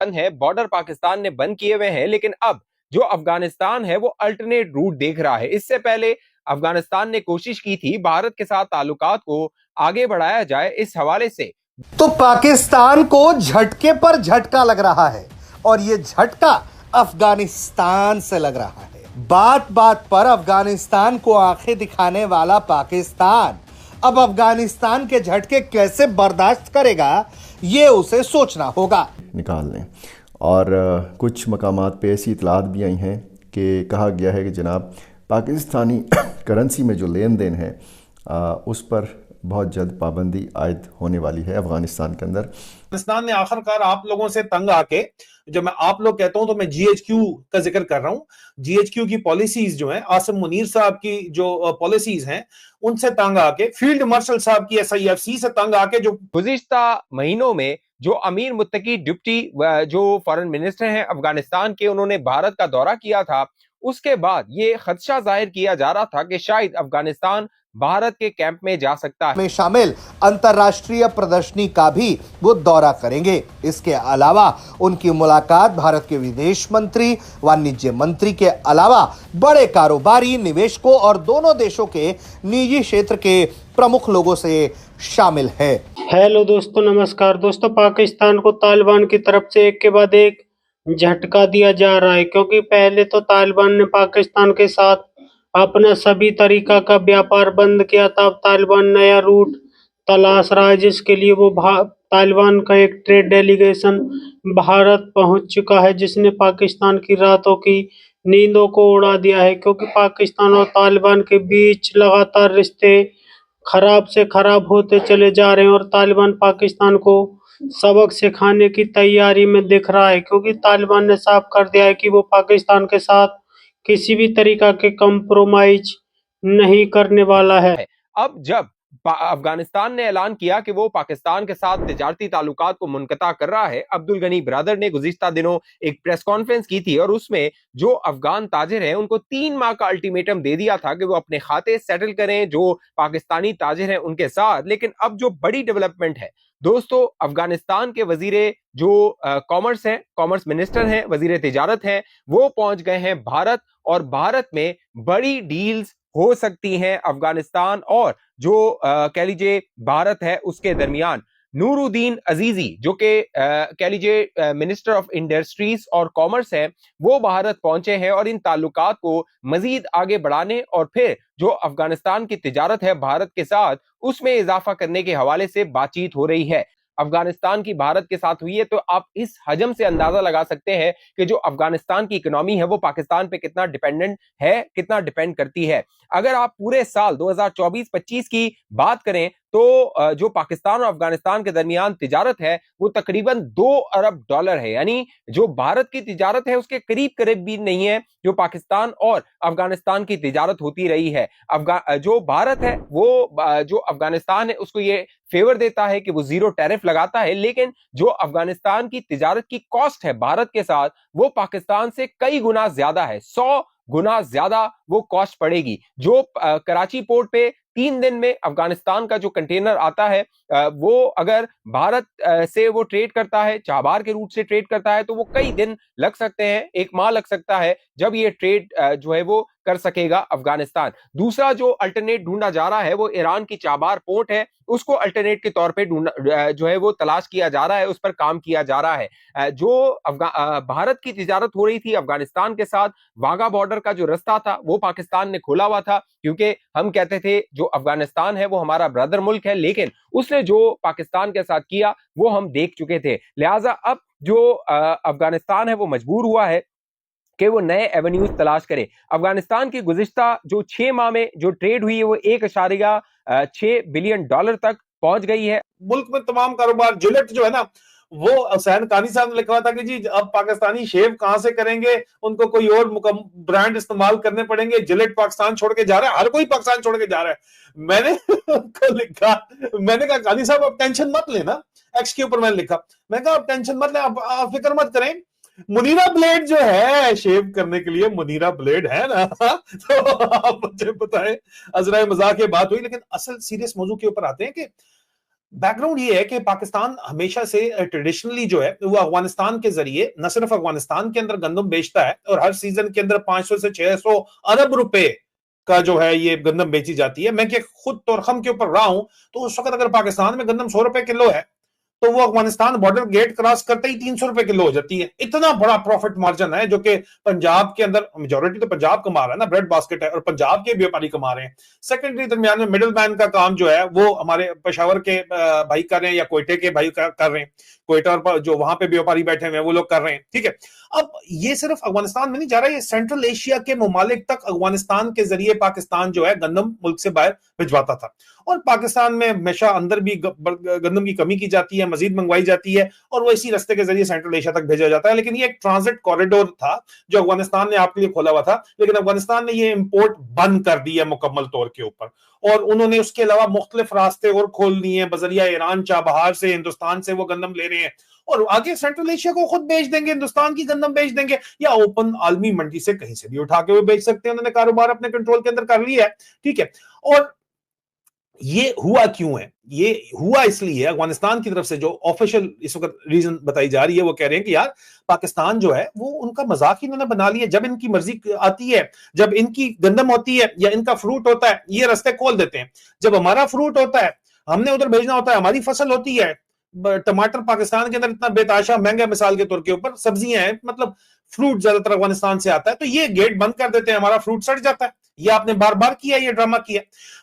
है, बॉर्डर पाकिस्तान ने बंद किए हुए हैं, लेकिन अब जो अफगानिस्तान है वो अल्टरनेट रूट देख रहा है। इससे पहले अफगानिस्तान ने कोशिश की थी भारत के साथ ताल्लुकात को आगे बढ़ाया जाए इस हवाले से। तो पाकिस्तान को झटके पर झटका लग रहा है और यह झटका अफगानिस्तान से लग रहा है। बात बात पर अफगानिस्तान को आंखें दिखाने वाला पाकिस्तान अब अफगानिस्तान के झटके कैसे बर्दाश्त करेगा, ये उसे सोचना होगा। निकाल लें। और कुछ मकामात पे ऐसी इतलात भी आई हैं कि कहा गया है कि जनाब पाकिस्तानी करेंसी में जो लेन देन है उस पर बहुत जल्द पाबंदी आयद होने वाली है अफगानिस्तान के अंदर। पाकिस्तान ने आखिरकार आप लोगों से तंग आके, जब मैं आप लोग कहता हूं तो मैं जीएचक्यू का जिक्र कर रहा हूं, जीएचक्यू की पॉलिसीज जो हैं, आसिम मुनीर साहब की जो पॉलिसीज हैं, उनसे तंग आके, फील्ड मार्शल साहब की एसआईएफसी से तंग आके, जो गुज़िश्ता महीनों में जो अमीर मुत्तकी डिप्टी जो फॉरेन मिनिस्टर हैं अफगानिस्तान के, उन्होंने भारत का दौरा किया था, उसके बाद ये खदशा जाहिर किया जा रहा था कि शायद अफगानिस्तान भारत के कैंप में जा सकता है। में शामिल अंतर्राष्ट्रीय प्रदर्शनी का भी वो दौरा करेंगे। इसके अलावा उनकी मुलाकात भारत के विदेश मंत्री, वाणिज्य मंत्री के अलावा बड़े कारोबारी, निवेशकों और दोनों देशों के निजी क्षेत्र के प्रमुख लोगों से शामिल है। हेलो दोस्तों, नमस्कार दोस्तों। पाकिस्तान को तालिबान की तरफ से एक के बाद एक झटका दिया जा रहा है, क्योंकि पहले तो तालिबान ने पाकिस्तान के साथ अपना सभी तरीका का व्यापार बंद किया था। अब तालिबान नया रूट तलाश रहा है, जिसके लिए वो तालिबान का एक ट्रेड डेलीगेशन भारत पहुंच चुका है, जिसने पाकिस्तान की रातों की नींदों को उड़ा दिया है। क्योंकि पाकिस्तान और तालिबान के बीच लगातार रिश्ते खराब से खराब होते चले जा रहे हैं और तालिबान पाकिस्तान को सबक सिखाने की तैयारी में दिख रहा है, क्योंकि तालिबान ने साफ कर दिया है कि वो पाकिस्तान के साथ किसी भी तरीका के कंप्रोमाइज नहीं करने वाला है। अब जब अफगानिस्तान ने ऐलान किया कि वो पाकिस्तान के साथ तिजारती ताल्लुकात को मुनक़ता कर रहा है, अब्दुल गनी ब्रदर ने गुज़िश्ता दिनों एक प्रेस कॉन्फ्रेंस की थी और उसमें जो अफगान ताजिर हैं उनको 3 माह का अल्टीमेटम दे दिया था कि वो अपने खाते सेटल करें जो पाकिस्तानी ताजिर हैं उनके साथ। लेकिन अब जो बड़ी डेवलपमेंट है दोस्तों, अफगानिस्तान के वजीरे जो कॉमर्स हैं, कॉमर्स मिनिस्टर हैं, वजीरे तिजारत हैं, वो पहुंच गए हैं भारत और भारत में बड़ी डील्स हो सकती हैं अफगानिस्तान और जो कह लीजिए भारत है उसके दरमियान। नूरुद्दीन अजीजी जो कि कह लीजिए मिनिस्टर ऑफ इंडस्ट्रीज और कॉमर्स है, वो भारत पहुंचे हैं और इन ताल्लुकात को मजीद आगे बढ़ाने और फिर जो अफगानिस्तान की तिजारत है भारत के साथ उसमें इजाफा करने के हवाले से बातचीत हो रही है। अफगानिस्तान की भारत के साथ हुई है तो आप इस हजम से अंदाजा लगा सकते हैं कि जो अफगानिस्तान की इकोनॉमी है वो पाकिस्तान पे कितना डिपेंडेंट है, कितना डिपेंड करती है। अगर आप पूरे साल 2024-25 की बात करें तो जो पाकिस्तान और अफगानिस्तान के दरमियान तिजारत है वो तकरीबन $2 अरब है, यानी जो भारत की तिजारत है उसके करीब करीब भी नहीं है जो पाकिस्तान और अफगानिस्तान की तिजारत होती रही है। जो भारत है वो जो अफगानिस्तान है उसको ये फेवर देता है कि वो जीरो टैरिफ लगाता है, लेकिन जो अफगानिस्तान की तिजारत की कॉस्ट है भारत के साथ वो पाकिस्तान से कई गुना ज्यादा है, 100 गुना ज्यादा वो कॉस्ट पड़ेगी। जो कराची पोर्ट पे 3 दिन में अफगानिस्तान का जो कंटेनर आता है वो अगर भारत से वो ट्रेड करता है, चाबार के रूट से ट्रेड करता है, तो वो कई दिन लग सकते हैं, 1 माह लग सकता है जब ये ट्रेड जो है वो कर सकेगा अफगानिस्तान। दूसरा जो अल्टरनेट ढूंढा जा रहा है वो ईरान की चाबार पोर्ट है, उसको अल्टरनेट के तौर पे जो है वो तलाश किया जा रहा है, उस पर काम किया जा रहा है। जो भारत की तिजारत हो रही थी अफगानिस्तान के साथ, वाघा बॉर्डर का जो रास्ता था वो पाकिस्तान ने खोला हुआ था, क्योंकि हम कहते थे जो अफगानिस्तान है वो हमारा ब्रदर मुल्क है, लेकिन उसने जो पाकिस्तान के साथ किया वो हम देख चुके थे। लिहाजा अब जो अफगानिस्तान है वो मजबूर हुआ है कि वो नए एवेन्यूज तलाश करे। अफगानिस्तान की गुज़िश्ता जो 6 माह में जो ट्रेड हुई है वो $1.6 बिलियन तक पहुंच गई है। मुल्क में तमाम कारोबार, जिलेट जो है ना, वो हुसैन कानी साहब ने लिखा था कि जी अब पाकिस्तानी शेव कहां से करेंगे, उनको कोई और ब्रांड इस्तेमाल करने पड़ेंगे, जिलेट पाकिस्तान छोड़ के जा रहा है, हर कोई पाकिस्तान छोड़ के जा रहा है। मैंने उनको लिखा, मैंने कहा कानी साहब आप टेंशन मत लेना, एक्स के ऊपर मैंने लिखा, मैं कहा आप टेंशन मत लें, आप फिक्र मत करें, मुनीरा ब्लेड जो है शेव करने के लिए, मुनीरा ब्लेड है ना तो आप मुझे बताएं। अजरा मजाक ये बात हुई, लेकिन असल सीरियस मौजू के ऊपर आते हैं कि बैकग्राउंड ये है कि पाकिस्तान हमेशा से ट्रेडिशनली जो है वो अफगानिस्तान के जरिए न सिर्फ अफगानिस्तान के अंदर गंदम बेचता है, और हर सीजन के अंदर 500 से 600 अरब रुपए का जो है ये गंदम बेची जाती है। मैं कि खुद तोरखम के ऊपर रहा हूं, तो उस वक्त अगर पाकिस्तान में गंदम 100 रुपए किलो है, तो वो अफगानिस्तान बॉर्डर गेट क्रॉस करते ही 300 रुपए किलो हो जाती है। इतना बड़ा प्रॉफिट मार्जिन है, जो कि पंजाब के अंदर मेजोरिटी तो पंजाब कमा रहा है ना, ब्रेड बास्केट है, और पंजाब के व्यापारी कमा रहे हैं। सेकेंडरी दरमियान में मिडिल मैन का काम जो है वो हमारे पेशावर के भाई कर रहे हैं, या कोयटे के भाई कर रहे हैं। कोयटा और जो वहां पे व्यापारी बैठे हुए हैं वो लोग कर रहे हैं। ठीक है, अब ये सिर्फ अफगानिस्तान में नहीं जा रहा, ये सेंट्रल एशिया के ममालिक तक अफगानिस्तान के जरिए पाकिस्तान जो है गंदम मुल्क से बाहर भिजवाता था। और पाकिस्तान में हमेशा अंदर भी गंदम की कमी की जाती है, मजीद मंगवाई जाती है, और वो इसी रास्ते के जरिए सेंट्रल एशिया तक भेजा जाता है। लेकिन ये एक ट्रांजिट कॉरिडोर था जो अफगानिस्तान ने आपके लिए खोला हुआ था, लेकिन अफगानिस्तान ने ये इंपोर्ट बंद कर दिया मुकम्मल तौर के ऊपर। और उन्होंने उसके अलावा मुख्तलिफ रास्ते और खोल दिए हैं, बजरिया ईरान, चाबहार से, हिंदुस्तान से वो गंदम ले रहे हैं, और आगे सेंट्रल एशिया को खुद बेच देंगे, हिंदुस्तान की गंदम बेच देंगे, या ओपन आलमी मंडी से कहीं से भी उठा के वो बेच सकते हैं। उन्होंने कारोबार अपने कंट्रोल के अंदर कर लिया है। ठीक है, और ये हुआ क्यों है? ये हुआ इसलिए अफगानिस्तान की तरफ से जो ऑफिशियल इस वक्त रीजन बताई जा रही है, वो कह रहे हैं कि यार पाकिस्तान जो है वो उनका मजाक ही इन्होंने बना लिया। जब इनकी मर्जी आती है, जब इनकी गंदम होती है या इनका फ्रूट होता है, ये रास्ते खोल देते हैं। जब हमारा फ्रूट होता है, हमने उधर भेजना होता है, हमारी फसल होती है, टमाटर पाकिस्तान के अंदर इतना बेताशा महंगा, मिसाल के तौर के ऊपर सब्जियां हैं, मतलब फ्रूट ज्यादातर अफगानिस्तान से आता है, तो ये गेट बंद कर देते हैं, हमारा फ्रूट सड़ जाता है। ये आपने बार बार किया, ये ड्रामा किया।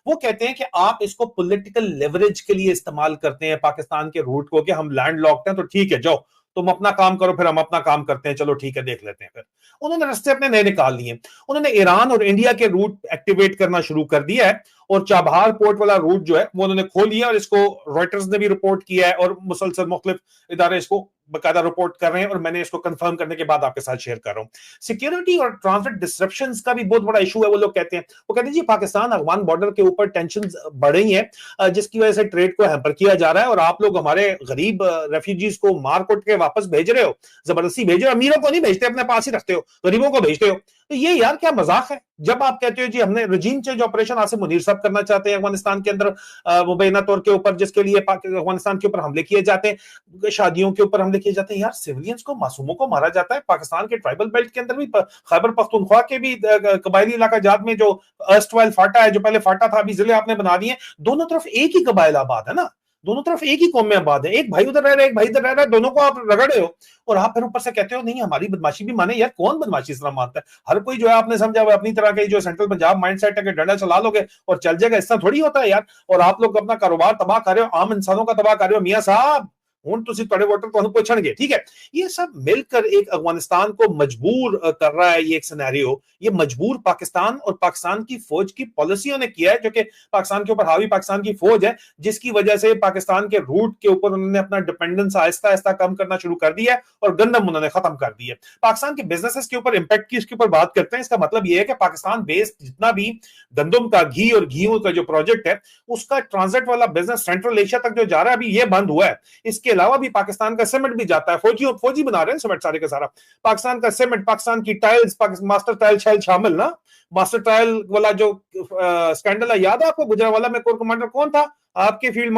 वो कहते हैं कि आप इसको पॉलिटिकल लेवरेज के लिए इस्तेमाल करते हैं पाकिस्तान के रूट को, कि हम लैंड लॉक्ड हैं, तो ठीक है जाओ तुम अपना काम करो, फिर हम अपना काम करते हैं, चलो ठीक है देख लेते हैं। फिर उन्होंने रास्ते अपने नए निकाल लिए। उन्होंने ईरान और इंडिया के रूट एक्टिवेट करना शुरू कर दिया है, और चाबहार पोर्ट वाला रूट जो है वो उन्होंने खोल लिया, और इसको रॉयटर्स ने भी रिपोर्ट किया है, और मुसलसल मुख्तलिफ इदारे इसको बकायदा रिपोर्ट कर रहे हैं, और मैंने इसको कंफर्म करने के बाद आपके साथ शेयर कर रहा हूं। सिक्योरिटी और ट्रांसपोर्ट डिसरप्शंस का भी बहुत बड़ा इशू है। वो लोग कहते हैं, वो कहते हैं जी पाकिस्तान अफगान बॉर्डर के ऊपर टेंशन बढ़ रही है, जिसकी वजह से ट्रेड को हैम्पर किया जा रहा है, और आप लोग हमारे गरीब रेफ्यूजीज को मार कुट के वापस भेज रहे हो, जबरदस्ती भेज रहे हो, अमीरों को नहीं भेजते, अपने पास ही रखते हो, गरीबों को भेजते हो। तो ये यार क्या मजाक है? जब आप कहते हो जी हमने रजीम चेंज ऑपरेशन आसिम मुनीर साहब करना चाहते हैं अफगानिस्तान के अंदर मुबैना तौर के ऊपर, जिसके लिए अफगानिस्तान के ऊपर हमले किए जाते हैं, शादियों के ऊपर हमले किए जाते हैं, यार सिविलियंस को, मासूमों को मारा जाता है। पाकिस्तान के ट्राइबल बेल्ट के अंदर भी, खैबर पख्तूनख्वा के भी कबायली इलाका जात में जो अर्स्टवाइल फाटा है, जो पहले फाटा था, अभी जिले आपने बना दिए, दोनों तरफ एक ही कबाइल आबाद है ना, दोनों तरफ एक ही कौम में आबाद है। एक भाई उधर रह रहा है, एक भाई इधर रह रहा है, दोनों को आप रगड़े हो, और आप फिर ऊपर से कहते हो नहीं हमारी बदमाशी भी माने। यार कौन बदमाशी इस तरह मानता है? हर कोई जो है आपने समझा हुआ अपनी तरह के जो सेंट्रल पंजाब माइंडसेट है कि डंडा चला लोगे और चल जाएगा, इस तरह थोड़ी होता है यार। और आप लोग अपना कारोबार तबाह कर रहे हो, आम इंसानों का तबाह कर रहे हो। मियां साहब ਹੁਣ ਤੁਸੀਂ ਤੁਹਾਡੇ वोटर ਤੁਹਾਨੂੰ पूछेंगे, ठीक है। ये सब मिलकर एक अफगानिस्तान को मजबूर कर रहा है। ये एक सिनेरियो ये मजबूर पाकिस्तान और पाकिस्तान की फौज की पॉलिसियों ने किया है, जो कि पाकिस्तान के ऊपर हावी पाकिस्तान की फौज है, जिसकी वजह से पाकिस्तान के रूट के ऊपर उन्होंने अपना डिपेंडेंस आहिस्ता आहिस्ता कम करना शुरू कर दिया है, और गंदम उन्होंने खत्म कर दी है। पाकिस्तान के बिजनेसेस के ऊपर इंपैक्ट की इसके ऊपर बात करते हैं। इसका मतलब यह है कि पाकिस्तान बेस्ड जितना भी गंदम का घी और घी का जो प्रोजेक्ट है, उसका ट्रांजिट वाला बिजनेस सेंट्रल एशिया तक जो जा रहा है, अभी ये बंद हुआ है। इसके अलावा भी पाकिस्तान का सीमेंट भी जाता है, फौजी बना रहे हैं सीमेंट सारे का सारा। पाकिस्तान का सीमेंट, पाकिस्तान की टाइल्स, मास्टर टाइल शायद शामिल ना, मास्टर टाइल वाला जो स्कैंडल है, याद है आपको? गुजरांवाला में कोर कमांडर कौन था? आपके फील्ड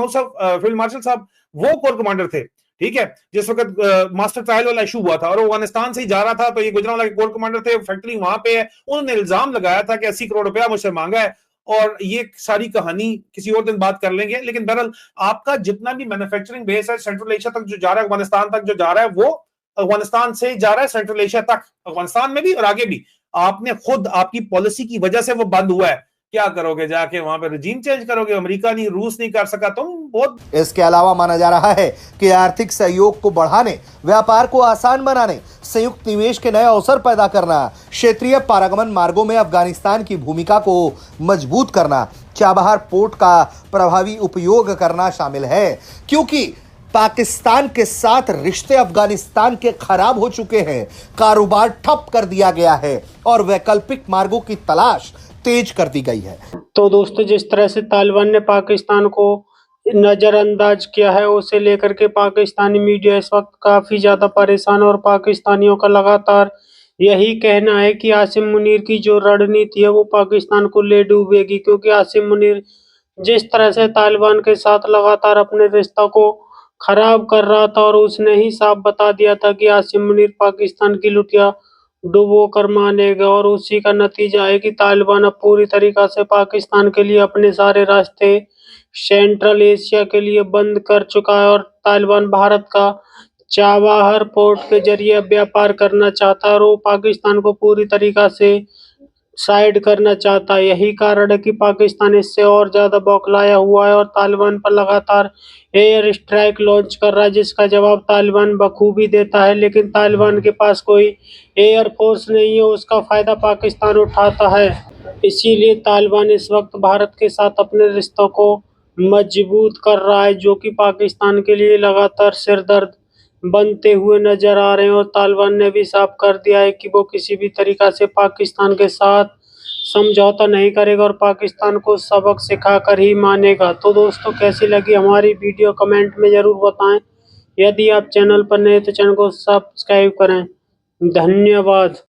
मार्शल साहब, वो कोर कमांडर थे, ठीक है, जिस वक्त मास्टर ट्रायल वाला इशू हुआ था, और वो अफगानिस्तान से ही जा रहा था। तो ये गुजरांवाला के कोर कमांडर थे, फैक्ट्री वहां पे है। उन्होंने इल्जाम लगाया था कि 80 करोड़ रुपया मुझसे मांगा है, और ये सारी कहानी किसी और दिन बात कर लेंगे। लेकिन बहरहाल आपका जितना भी मैन्युफैक्चरिंग बेस है सेंट्रल एशिया तक जो जा रहा है, अफगानिस्तान तक जो जा रहा है, वो अफगानिस्तान से जा रहा है सेंट्रल एशिया तक, अफगानिस्तान में भी और आगे भी। आपने खुद आपकी पॉलिसी की वजह से वो बंद हुआ है। क्या करोगे जाके वहां पे? रजीम चेंज करोगे? अमेरिका नहीं, रूस नहीं कर सका, तुम बहुत। इसके अलावा माना जा रहा है कि आर्थिक सहयोग को बढ़ाने, व्यापार को आसान बनाने, संयुक्त निवेश के नए अवसर पैदा करना, क्षेत्रीय पारगमन मार्गों में अफगानिस्तान की भूमिका को मजबूत करना, चाबहार पोर्ट का प्रभावी उपयोग करना शामिल है। क्योंकि पाकिस्तान के साथ रिश्ते अफगानिस्तान के खराब हो चुके हैं, कारोबार ठप कर दिया गया है, और वैकल्पिक मार्गों की तलाश तेज कर दी गई है। तो दोस्तों, जिस तरह से तालिबान ने पाकिस्तान को नजरअंदाज किया है, उसे लेकर के पाकिस्तानी मीडिया इस वक्त काफी ज्यादा परेशान, और पाकिस्तानियों का लगातार यही कहना है कि आसिम मुनीर की जो रणनीति है वो पाकिस्तान को ले डूबेगी, क्योंकि आसिम मुनीर जिस तरह से तालिबान के साथ लगातार अपने रिश्तों को खराब कर रहा था और उसने ही साफ बता दिया था कि आसिम मुनीर पाकिस्तान की लुटिया डुबो कर मानेगा और उसी का नतीजा है कि तालिबान अब पूरी तरीका से पाकिस्तान के लिए अपने सारे रास्ते सेंट्रल एशिया के लिए बंद कर चुका है और तालिबान भारत का चाबहार पोर्ट के जरिए अब व्यापार करना चाहता है और वो पाकिस्तान को पूरी तरीका से साइड करना चाहता है। यही कारण है कि पाकिस्तान इससे और ज्यादा बौखलाया हुआ है और तालिबान पर लगातार एयर स्ट्राइक लॉन्च कर रहा है, जिसका जवाब तालिबान बखूबी देता है। लेकिन तालिबान के पास कोई एयर फोर्स नहीं है, उसका फायदा पाकिस्तान उठाता है। इसीलिए तालिबान इस वक्त भारत के साथ अपने रिश्तों को मजबूत कर रहा है, जो कि पाकिस्तान के लिए लगातार सिरदर्द बनते हुए नजर आ रहे हैं। और तालिबान ने भी साफ कर दिया है कि वो किसी भी तरीका से पाकिस्तान के साथ समझौता नहीं करेगा और पाकिस्तान को सबक सिखाकर ही मानेगा। तो दोस्तों, कैसी लगी हमारी वीडियो कमेंट में जरूर बताएं। यदि आप चैनल पर नए तो चैनल को सब्सक्राइब करें। धन्यवाद।